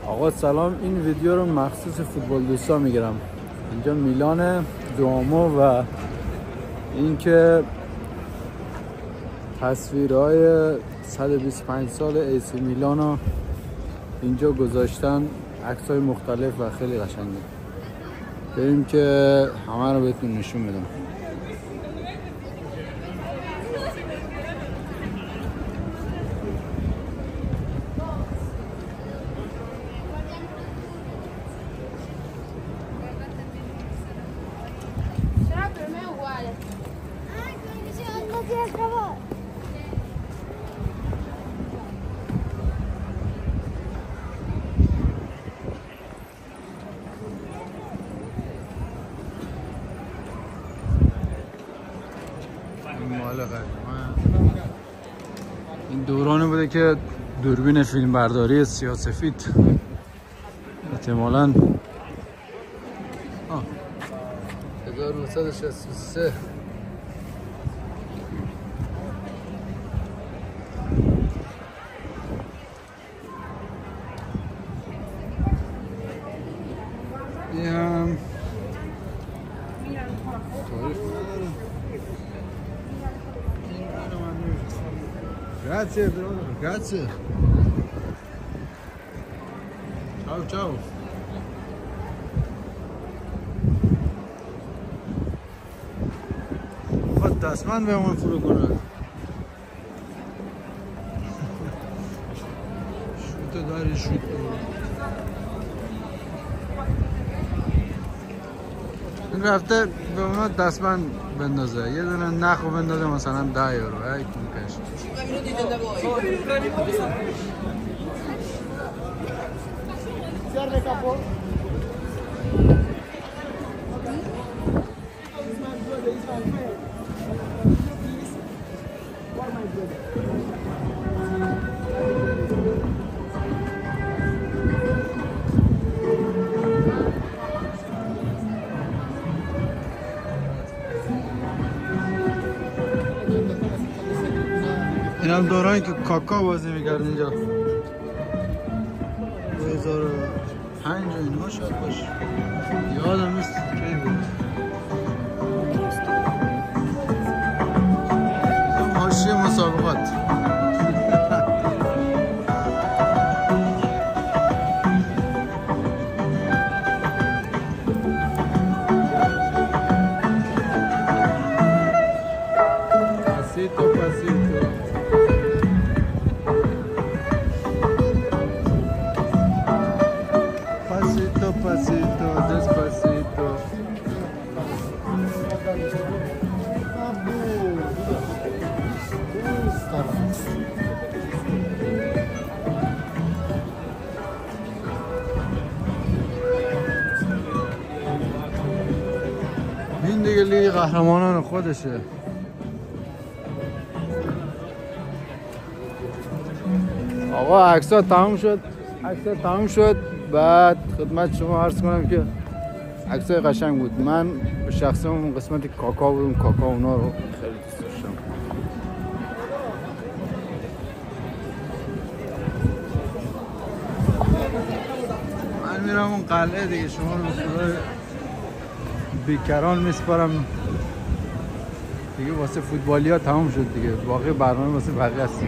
آقا سلام، این ویدیو رو مخصوص فوتبال دوستا میگیرم. اینجا میلان دومو و اینکه تصویرهای 125 سال ایسی میلانو اینجا گذاشتن، عکسای مختلف و خیلی قشنگه. بریم که همه رو بهتون نشون میدم. این دورانی بوده که دوربین فیلم برداری سیاه‌سفید احتمالاً 1963 هم تاریخ نداره. Grazie, brother. Grazie. Ciao, ciao. خود دستمند بهمون فرو کنه. شوت داری، شوت داری. این رفته به اونا دستمند بندازه، یه دونه نخو بندازه مثلا 10 یورو. ای کونکش. این هم دورانی که کاکا بازی میکرد اینجا 2005 اینها شاید باشه، یادم نیست کی بود. حاشیه مسابقات. Pasito, despacito. این دیگه لیگ قهرمانان خودشه. آقا عکس‌ها تموم شد. بعد خدمت شما عرض کنم که عکسای قشنگ بود. من به شخصه اون قسمت کاکا بودم، کاکا اونا رو خیلی دوست داشتم. من میرم اون قلعه دیگه، شما رو به خدای بیکران میسپارم دیگه. واسه فوتبالی ها تموم شد دیگه، باقی برنامه واسه بقیه است.